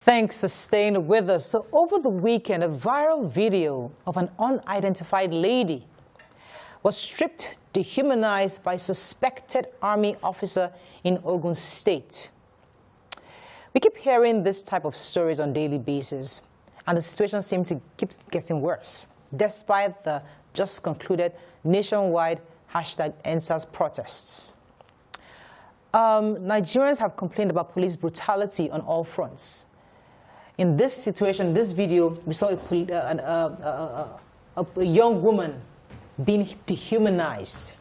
Thanks for staying with us. So over the weekend, a viral video of an unidentified lady was stripped, dehumanized by a suspected army officer in Ogun State. We keep hearing this type of stories on a daily basis, and the situation seems to keep getting worse, despite the just concluded nationwide #EndSARS protests. Nigerians have complained about police brutality on all fronts. In this situation, this video, we saw a young woman being dehumanized.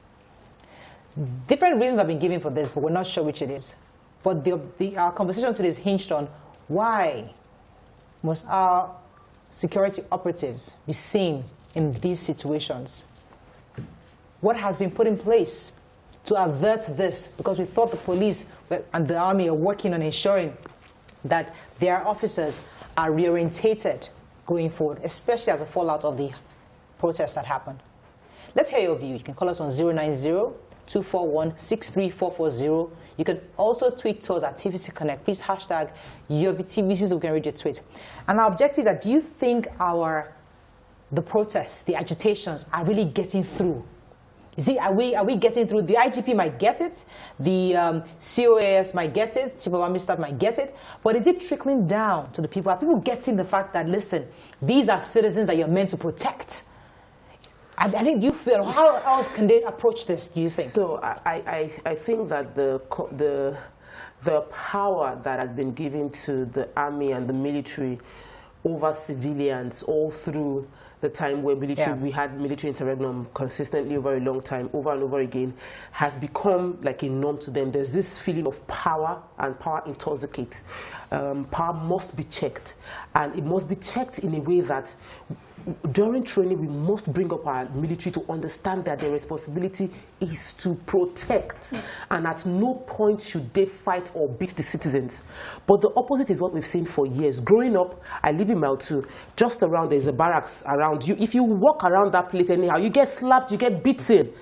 Different reasons have been given for this, but we're not sure which it is. But our conversation today is hinged on why must our security operatives be seen in these situations? What has been put in place to avert this? Because we thought the police and the army are working on ensuring that their officers are reorientated going forward, especially as a fallout of the protests that happened. Let's hear your view. You can call us on 090-241-63440. You can also tweet to us at TVC Connect. Please hashtag YoviTVC so we can read your tweet. And our objective is that do you think the protests, the agitations are really getting through? Are we getting through? The IGP might get it, the COAS might get it, Chief of Army Staff might get it, but is it trickling down to the people? Are people getting the fact that, listen, these are citizens that you're meant to protect? I think, do you feel, how else can they approach this, do you think? So I think that the power that has been given to the army and the military over civilians all through the time where we had military interregnum consistently over a long time, over and over again, has become like a norm to them. There's this feeling of power, and power intoxicates. Power must be checked, and it must be checked in a way that during training, we must bring up our military to understand that their responsibility is to protect, and at no point should they fight or beat the citizens. But the opposite is what we've seen for years. Growing up, I live in Mile 2, just around there's a barracks around you. If you walk around that place anyhow, you get slapped, you get beaten.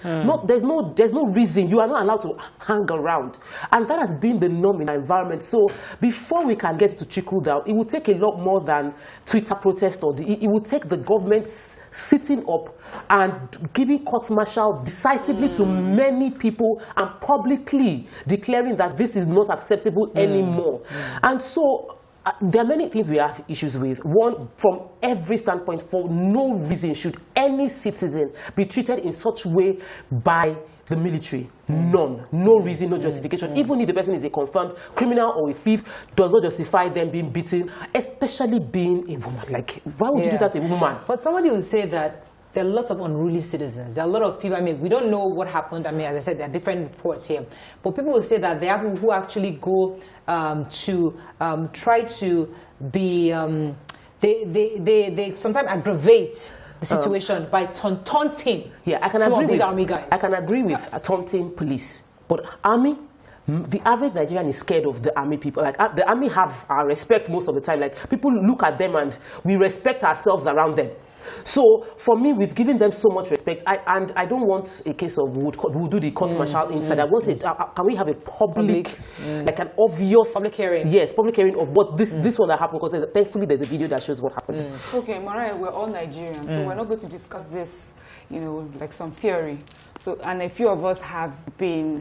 There's no reason. You are not allowed to hang around. And that has been the norm in our environment. So before we can get to trickle down, it will take a lot more than Twitter protest, or it will take the government sitting up and giving court-martial decisively to many people and publicly declaring that this is not acceptable anymore. And so there are many things we have issues with. One, from every standpoint, for no reason should any citizen be treated in such a way by the military. None. No reason, no justification. Even if the person is a confirmed criminal or a thief, does not justify them being beaten, especially being a woman. Like, why would you do that to a woman? But somebody will say that there are lots of unruly citizens. There are a lot of people, I mean, we don't know what happened. I mean, as I said, there are different reports here. But people will say that there are people who actually go to try to be, they sometimes aggravate the situation by taunting some of these army guys. I can agree with taunting police. But army, the average Nigerian is scared of the army people. Like, the army have our respect most of the time. Like, people look at them and we respect ourselves around them. So for me, we've given them so much respect, and I don't want a case of we'll do the court-martial inside. I want it. Can we have a public like an obvious public hearing? Yes, public hearing of what this one that happened, because thankfully there's a video that shows what happened. Okay, Mariah, we're all Nigerians, so we're not going to discuss this, you know, like some theory. So, and a few of us have been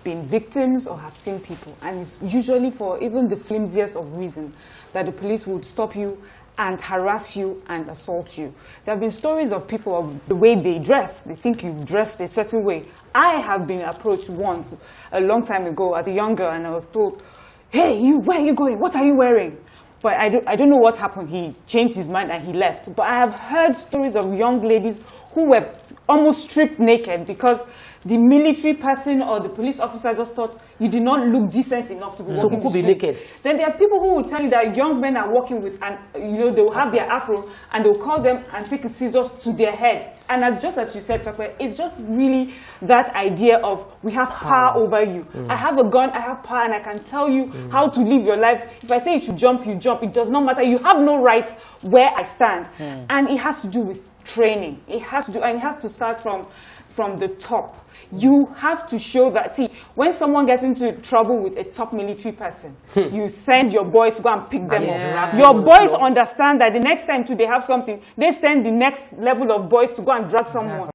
victims or have seen people, and it's usually for even the flimsiest of reasons that the police would stop you and harass you and assault you. There have been stories of people of the way they dress. They think you've dressed a certain way. I have been approached once, a long time ago, as a young girl, and I was told, hey, you, where are you going? What are you wearing? But I don't know what happened. He changed his mind and he left. But I have heard stories of young ladies who were almost stripped naked because the military person or the police officer just thought you did not look decent enough to be walking the street. Naked. Then there are people who will tell you that young men are walking with, and you know, they will have their afro and they'll call them and take scissors to their head. And just as you said, Chakwe, it's just really that idea of we have power over you. I have a gun, I have power, and I can tell you how to live your life. If I say you should jump, you jump. It does not matter. You have no rights where I stand. And it has to do with training. It has to do, and it has to start from the top. You have to show that. See, when someone gets into trouble with a top military person, you send your boys to go and pick them up. Your boys understand that the next time too they have something, they send the next level of boys to go and drag someone.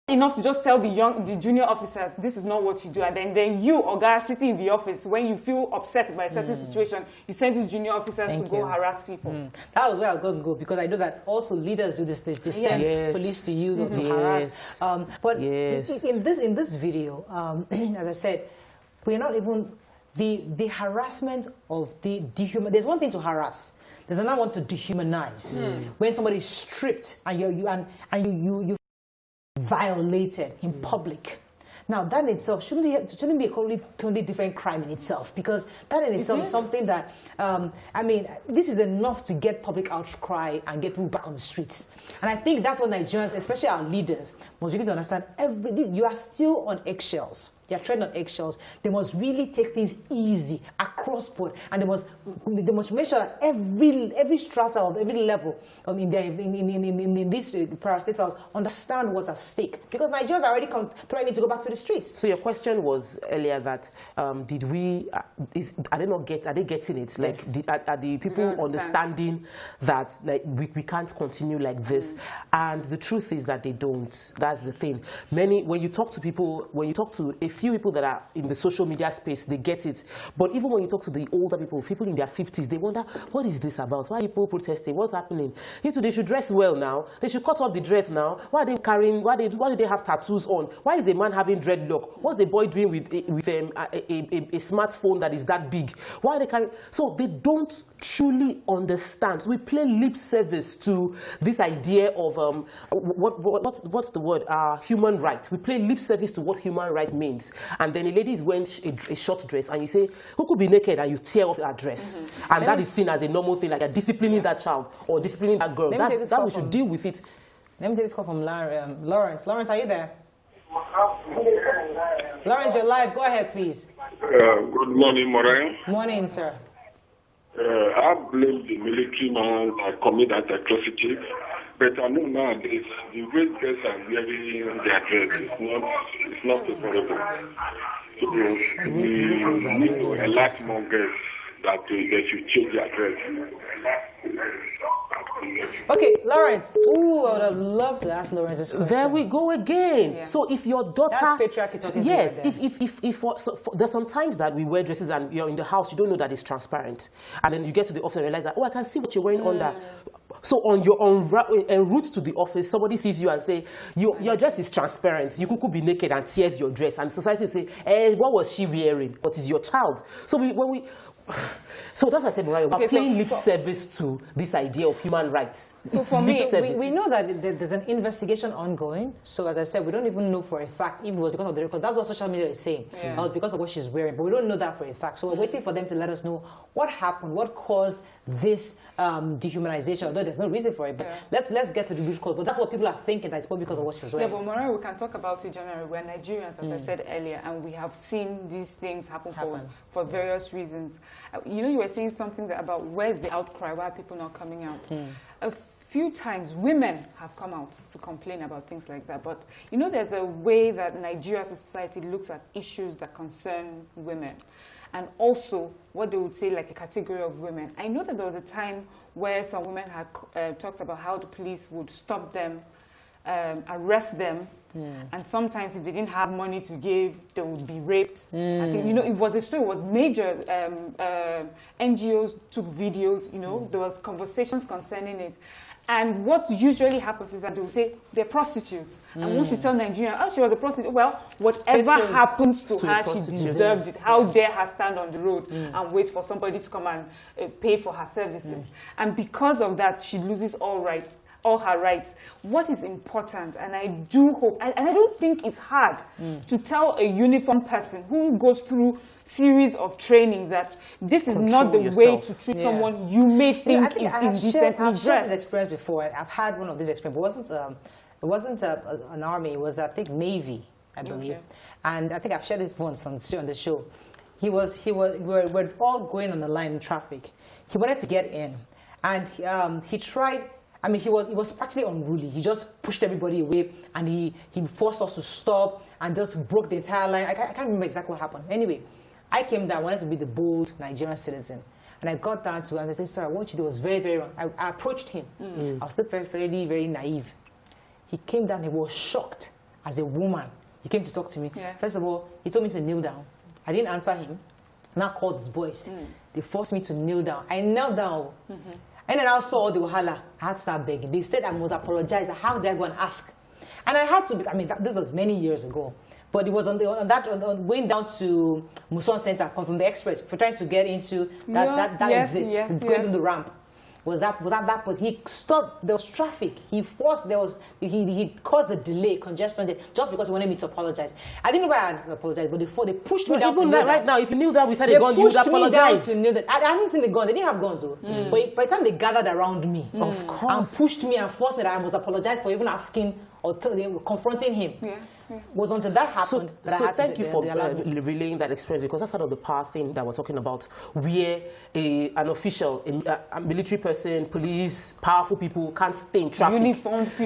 Enough to just tell the junior officers, this is not what you do, and then you, Oga, sitting in the office, when you feel upset by a certain situation, you send these junior officers to go harass people. That was where I was going to go, because I know that also leaders do this. They send police to you to harass. But in this video, as I said, we're not even the harassment of the dehumanize. There's one thing to harass. There's another one to dehumanize. When somebody is stripped and you violated in public. Now, that in itself shouldn't be a totally different crime in itself, because that in itself is something that, I mean, this is enough to get public outcry and get people back on the streets. And I think that's what Nigerians, especially our leaders, must begin to understand. You are still on eggshells. They are treading on eggshells. They must really take things easy across board, and they must make sure that every strata of every level in these parastatals understand what's at stake, because Nigerians are already threatening to go back to the streets. So your question was earlier that are they getting it? Like, are the people understanding that, like, we can't continue like this? And the truth is that they don't. That's the thing. When you talk to people, when you talk to a few people that are in the social media space, they get it. But even when you talk to the older people in their 50s, they wonder, what is this about? Why are people protesting? What's happening? They should dress well now. They should cut off the dreads now. Why are they carrying? Why do they have tattoos on? Why is a man having dreadlock? What's a boy doing with a smartphone that is that big? Why are they carrying? So they don't truly understand. So we play lip service to this idea of what's the word? Human rights. We play lip service to what human right means. And then a lady is wearing a short dress, and you say, who could be naked, and you tear off her dress? And that is seen as a normal thing, like you're disciplining that child or disciplining that girl. That we should deal with it. Let me take this call from Lawrence. Lawrence, are you there? Lawrence, you're live. Go ahead, please. Good morning, Moran. Morning, sir. I blame the military man that commit that atrocity, but I know nowadays the way girls are wearing their dress is not tolerable. So we need to elect more girls that they should change their dress. Okay, Lawrence. Ooh, I would have loved to ask Lawrence this question. There we go again. Yeah. So if your daughter, that's patriarchy talking. Yes. There's sometimes that we wear dresses and you're in the house, you don't know that it's transparent, and then you get to the office and realize that, oh, I can see what you're wearing under. So on your en route to the office, somebody sees you and say, your dress is transparent. You could be naked and tears your dress, and society will say, what was she wearing? What is your child? So so that's why I said, we're paying lip service to this idea of human rights. So for me, we know that there's an investigation ongoing. So as I said, we don't even know for a fact, even because of because that's what social media is saying, because of what she's wearing. But we don't know that for a fact. So we're waiting for them to let us know what happened, what caused this dehumanization. Although there's no reason for it, but let's get to the root cause. But that's what people are thinking, that it's probably because of what she was wearing. Yeah, but Maria, we can talk about it generally. We're Nigerians, as I said earlier, and we have seen these things happen. For various reasons. You were saying something about where's the outcry, why are people not coming out? A few times women have come out to complain about things like that, but there's a way that Nigeria society looks at issues that concern women, and also what they would say like a category of women. I know that there was a time where some women had talked about how the police would stop them, arrest them, and sometimes if they didn't have money to give, they would be raped. I think, it was a story. It was major. NGOs took videos, there was conversations concerning it. And what usually happens is that they will say they're prostitutes. And once you tell Nigerian, oh, she was a prostitute, well, whatever happens to her, she deserved it. How dare her stand on the road and wait for somebody to come and pay for her services. And because of that, she loses all her rights. What is important, and I do hope, and I don't think it's hard to tell a uniformed person who goes through series of trainings that this is not the way to treat someone you may think is indecently dressed. I've shared this experience before. I've had one of these experiences. It wasn't an army. It was, I think, Navy, I believe. Okay. And I think I've shared this once on the show. We're all going on the line in traffic. He wanted to get in, and he tried. I mean, he was practically unruly. He just pushed everybody away, and he forced us to stop and just broke the entire line. I can't remember exactly what happened. Anyway, I came down, wanted to be the bold Nigerian citizen. And I got down to him and I said, sorry, what you did was very, very wrong. I approached him. I was still very, very, very naive. He came down, he was shocked as a woman. He came to talk to me. Yeah. First of all, he told me to kneel down. I didn't answer him. Now called his boys. They forced me to kneel down. I knelt down. And then I saw all the wahala. I had to start begging. They said I must apologize. How did I go and ask? And I had to, I mean, this was many years ago. But it was on going down to Muson Center from the express for trying to get into that exit, going to the ramp. Was that? But he stopped. There was traffic. He forced. He caused a delay, congestion, just because he wanted me to apologize. I didn't know why I had to apologize, but before they pushed me down. Even right now, if you knew that we had a gun, you would apologize. I hadn't seen the gun. They didn't have guns, though. But by the time they gathered around me, of course, and pushed me and forced me that I must apologize for even asking or confronting him. Was until that happened. So thank you for relaying that experience, because that's part of the power thing that we're talking about, where an official, a military person, police, powerful people can't stay in traffic.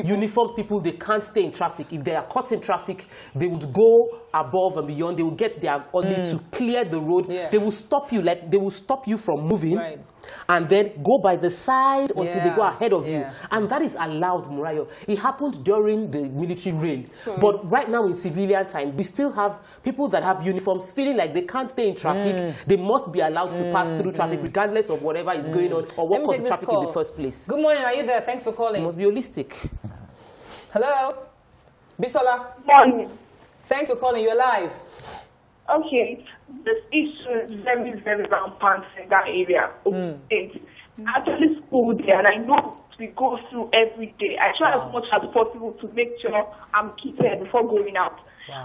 Uniformed people, they can't stay in traffic. If they are caught in traffic, they would go above and beyond. They will get their order to clear the road. They will stop you, like they will stop you from moving. And then go by the side until they go ahead of you. And that is allowed, Murayo. It happened during the military reign. But right now in civilian time, we still have people that have uniforms feeling like they can't stay in traffic. They must be allowed to pass through traffic regardless of whatever is going on or what caused the traffic in the first place. Good morning, are you there? Thanks for calling. It must be holistic. Hello? Bisola? Morning. Thanks for calling, you're live. Okay, this issue is very, very rampant in that area. I actually school there, and I know we go through every day. I try as much as possible to make sure I'm keeping before going out.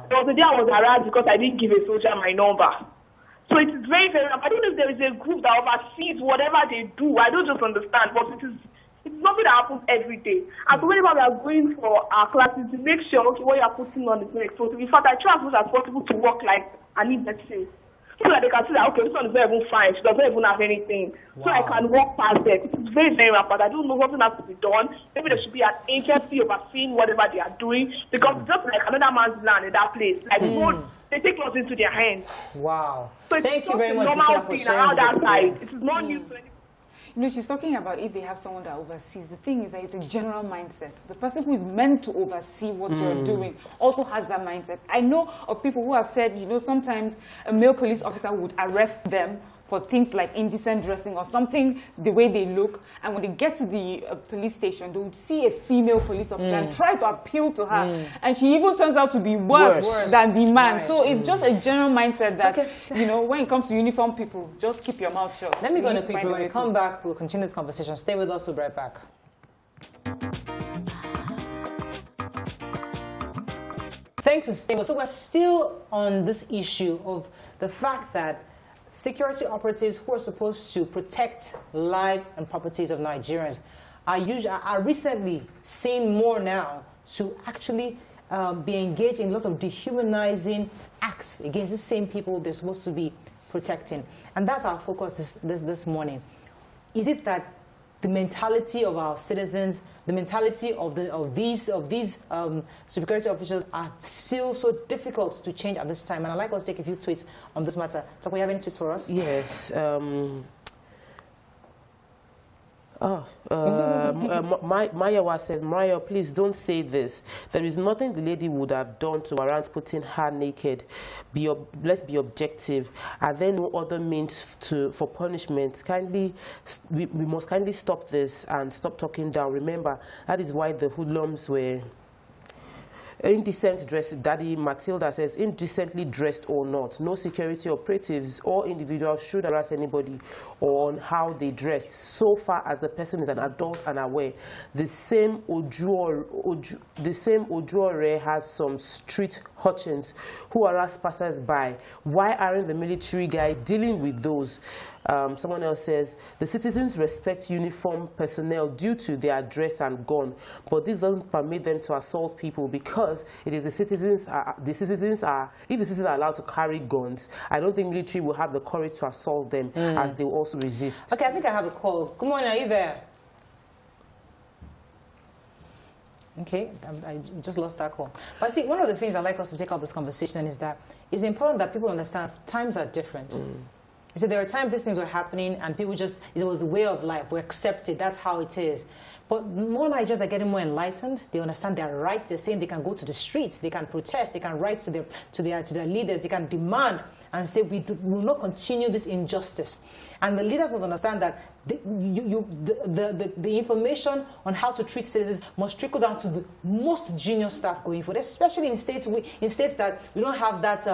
There was a day I was harassed because I didn't give a soldier my number. So it is very, very rampant. I don't know if there is a group that oversees whatever they do. I don't just understand, but it's something that happens every day. And so whenever we are going for our classes, to make sure, okay, what you are putting on is very explosive. In fact, I try as much as possible to work like an indecent. So that they can see that, okay, this one is not even fine. She doesn't even have anything. So I can walk past them. It's very, very rampant. I don't know what has to be done. Maybe there should be an agency overseeing whatever they are doing. Because just like another man's land in that place, like they take laws into their hands. Wow. So thank you very much, normal for thing around that side. It is not new to anyone. You know, she's talking about if they have someone that oversees. The thing is that it's a general mindset. The person who is meant to oversee what you're doing also has that mindset. I know of people who have said, you know, sometimes a male police officer would arrest them for things like indecent dressing or something, the way they look. And when they get to the police station, they would see a female police officer and try to appeal to her. And she even turns out to be worse than the man. Right. So it's just a general mindset that, you know, when it comes to uniform people, just keep your mouth shut. Let me go on a quick break. When we come back, we'll continue this conversation. Stay with us, we'll be right back. Thanks for staying with us. So we're still on this issue of the fact that security operatives who are supposed to protect lives and properties of Nigerians are recently seen more now to actually be engaged in lots of dehumanizing acts against the same people they're supposed to be protecting. And that's our focus this morning. Is it that the mentality of our citizens, the mentality of these security officials are still so difficult to change at this time? And I'd like us to take a few tweets on this matter. Toko, you have any tweets for us? Yes. Mayawa says, Mariah, please don't say this. There is nothing the lady would have done to warrant putting her naked. Let's be objective. Are there no other means for punishment? We must kindly stop this and stop talking down. Remember, that is why the hoodlums were indecent dressed. Daddy Matilda says, indecently dressed or not, no security operatives or individuals should harass anybody on how they dressed, so far as the person is an adult and aware. The same Ojuore has some street urchins who harass passers-by. Why aren't the military guys dealing with those? Someone else says, the citizens respect uniform personnel due to their dress and gun, but this doesn't permit them to assault people because it is if the citizens are allowed to carry guns, I don't think military will have the courage to assault them as they will also resist. Okay, I think I have a call. Good morning, are you there? Okay, I just lost that call. But see, one of the things I like us to take out this conversation is that it's important that people understand times are different. You see, there are times these things were happening and people just, it was a way of life, we accept it, that's how it is. But more Nigerians are getting more enlightened, they understand their rights, they're saying they can go to the streets, they can protest, they can write to their leaders, they can demand and say we will not continue this injustice. And the leaders must understand that the information on how to treat citizens must trickle down to the most junior staff going forward, especially in states that we don't have that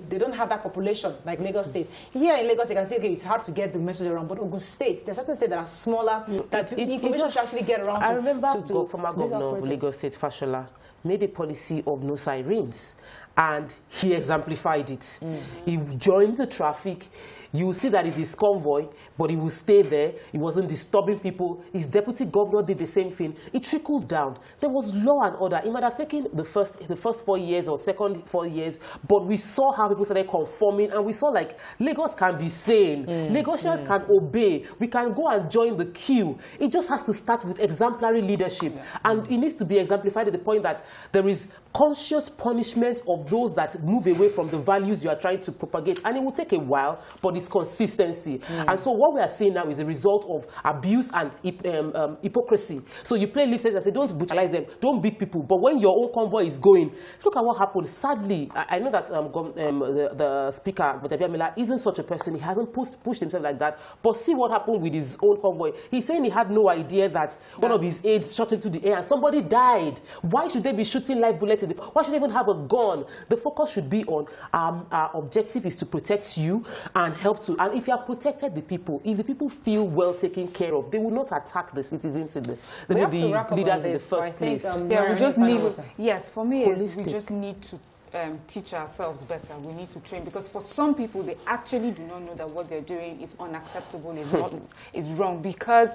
they don't have that population like Lagos State. Here in Lagos, you can say okay, it's hard to get the message around, but Ogun State, there's certain states that are smaller that information should actually get around. I remember former governor of Lagos State, Fashola, made a policy of no sirens, and he exemplified it. He joined the traffic. You will see that it's his convoy, but he will stay there. He wasn't disturbing people. His deputy governor did the same thing. It trickled down. There was law and order. It might have taken the first 4 years or second 4 years, but we saw how people started conforming, and we saw like Lagos can be sane. Lagosians can obey. We can go and join the queue. It just has to start with exemplary leadership, and it needs to be exemplified at the point that there is conscious punishment of those that move away from the values you are trying to propagate, and it will take a while, but it's consistency. And so what we are seeing now is a result of abuse and hypocrisy. So you play lip service and say, don't brutalize them, don't beat people, but when your own convoy is going, look at what happened. Sadly, I know that the speaker, GOTV Miller, isn't such a person. He hasn't pushed himself like that, but see what happened with his own convoy. He's saying he had no idea that one of his aides shot into the air and somebody died. Why should they be shooting live bullets? Why should they even have a gun? The focus should be on our objective is to protect you and help to, and if you are protected the people, if the people feel well taken care of, they will not attack the citizens in the leaders in the first place. We just need, yes, for me, we just need to teach ourselves better. We need to train, because for some people, they actually do not know that what they're doing is unacceptable, is wrong, because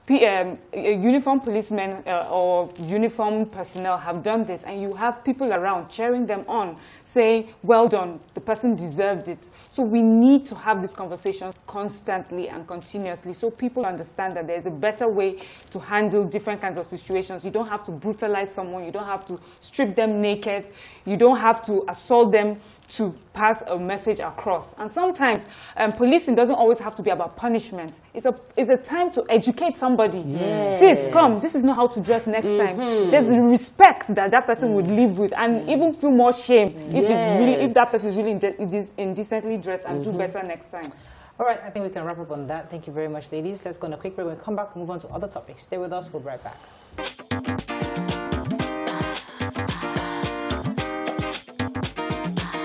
uniformed policemen or uniformed personnel have done this, and you have people around cheering them on, saying, well done, the person deserved it. So we need to have this conversation constantly and continuously so people understand that there's a better way to handle different kinds of situations. You don't have to brutalize someone, you don't have to strip them naked, you don't have to assault them to pass a message across. And sometimes policing doesn't always have to be about punishment. It's a time to educate somebody. Sis, come, this is not how to dress next time. There's the respect that that person would live with, and even feel more shame if that person is really indecently dressed, and do better next time. All right, I think we can wrap up on that. Thank you very much, ladies. Let's go on a quick break. When we come back, we'll move on to other topics. Stay with us. We'll be right back.